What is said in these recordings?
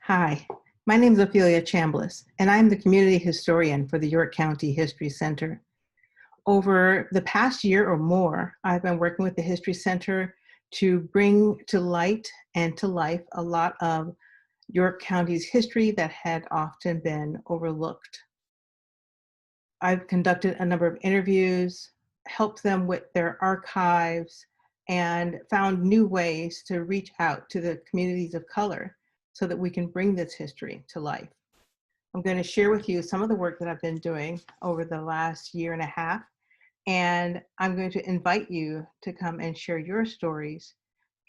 Hi, my name is Ophelia Chambliss, and I'm the community historian for the York County History Center. Over the past year or more, I've been working with the History Center to bring to light and to life a lot of York County's history that had often been overlooked. I've conducted a number of interviews, helped them with their archives, and found new ways to reach out to the communities of color so that we can bring this history to life. I'm going to share with you some of the work that I've been doing over the last year and a half, and I'm going to invite you to come and share your stories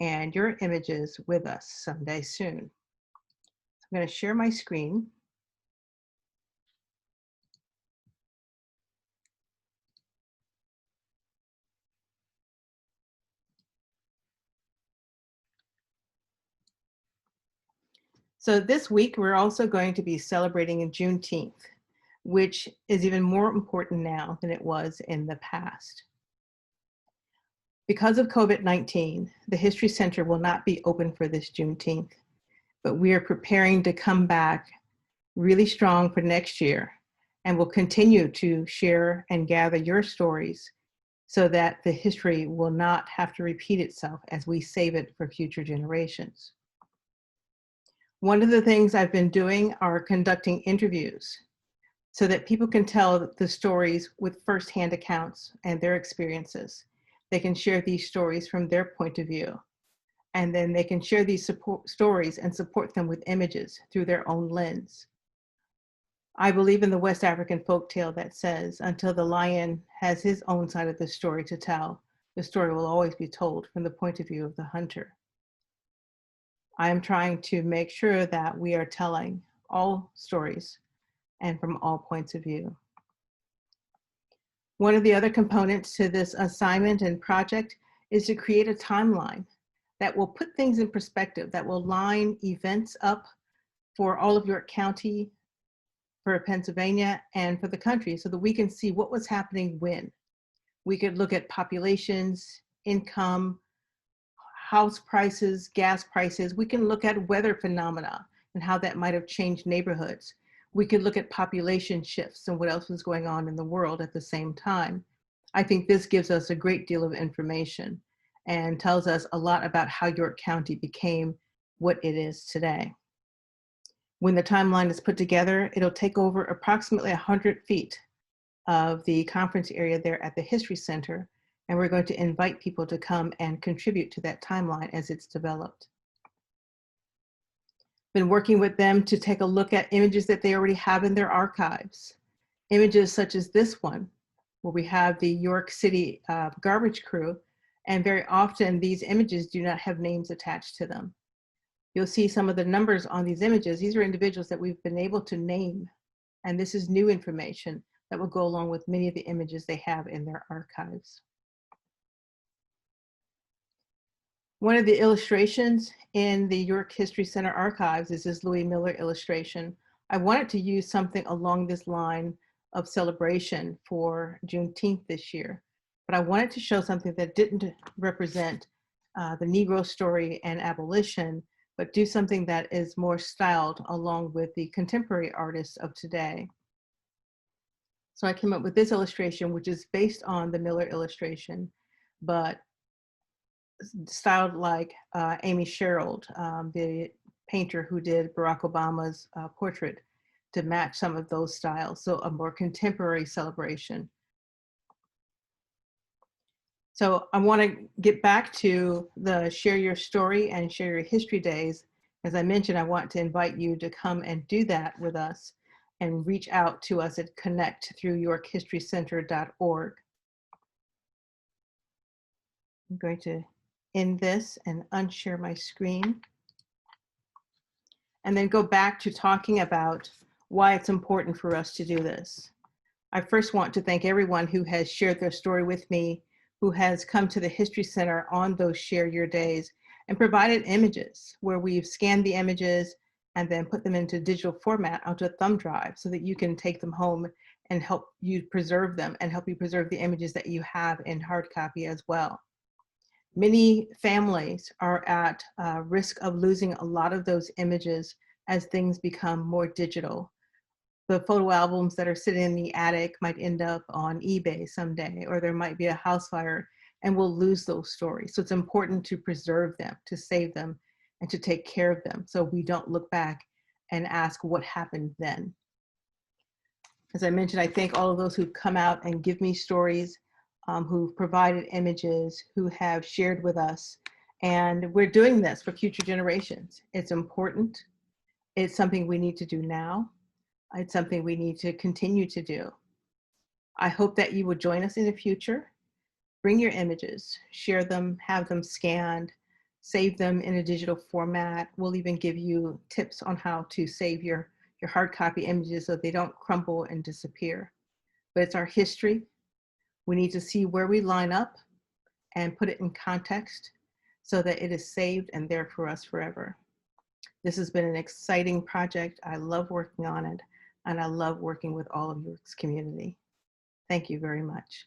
and your images with us someday soon. I'm going to share my screen. So this week, we're also going to be celebrating Juneteenth, which is even more important now than it was in the past. Because of COVID-19, the History Center will not be open for this Juneteenth, but we are preparing to come back really strong for next year, and will continue to share and gather your stories so that the history will not have to repeat itself as we save it for future generations. One of the things I've been doing are conducting interviews so that people can tell the stories with firsthand accounts and their experiences. They can share these stories from their point of view, and then they can share these stories and support them with images through their own lens. I believe in the West African folktale that says, until the lion has his own side of the story to tell, the story will always be told from the point of view of the hunter. I am trying to make sure that we are telling all stories and from all points of view. One of the other components to this assignment and project is to create a timeline that will put things in perspective, that will line events up for all of York County, for Pennsylvania, and for the country so that we can see what was happening when. We could look at populations, income, house prices, gas prices. We can look at weather phenomena and how that might have changed neighborhoods. We could look at population shifts and what else was going on in the world at the same time. I think this gives us a great deal of information and tells us a lot about how York County became what it is today. When the timeline is put together, it'll take over approximately 100 feet of the conference area there at the History Center, and we're going to invite people to come and contribute to that timeline as it's developed. Been working with them to take a look at images that they already have in their archives. Images such as this one, where we have the York City garbage crew, and very often these images do not have names attached to them. You'll see some of the numbers on these images. These are individuals that we've been able to name, and this is new information that will go along with many of the images they have in their archives. One of the illustrations in the York History Center archives is this Louis Miller illustration. I wanted to use something along this line of celebration for Juneteenth this year, but I wanted to show something that didn't represent the Negro story and abolition, but do something that is more styled along with the contemporary artists of today. So I came up with this illustration, which is based on the Miller illustration, but styled like Amy Sherrod, the painter who did Barack Obama's portrait, to match some of those styles. So a more contemporary celebration. So I want to get back to the Share Your Story and Share Your History days. As I mentioned, I want to invite you to come and do that with us and reach out to us at connect through yorkhistorycenter.org. I'm going to end this and unshare my screen, and then go back to talking about why it's important for us to do this. I first want to thank everyone who has shared their story with me, who has come to the History Center on those Share Your days and provided images where we've scanned the images and then put them into digital format onto a thumb drive so that you can take them home and help you preserve them and help you preserve the images that you have in hard copy as well. Many families are at risk of losing a lot of those images as things become more digital. The photo albums that are sitting in the attic might end up on eBay someday, or there might be a house fire and we'll lose those stories. So it's important to preserve them, to save them, and to take care of them so we don't look back and ask what happened then. As I mentioned, I thank all of those who've come out and give me stories, who've provided images, who have shared with us. And we're doing this for future generations. It's important. It's something we need to do now. It's something we need to continue to do. I hope that you will join us in the future. Bring your images, share them, have them scanned, save them in a digital format. We'll even give you tips on how to save your hard copy images so they don't crumble and disappear. But it's our history. We need to see where we line up and put it in context so that it is saved and there for us forever. This has been an exciting project. I love working on it, and I love working with all of your community. Thank you very much.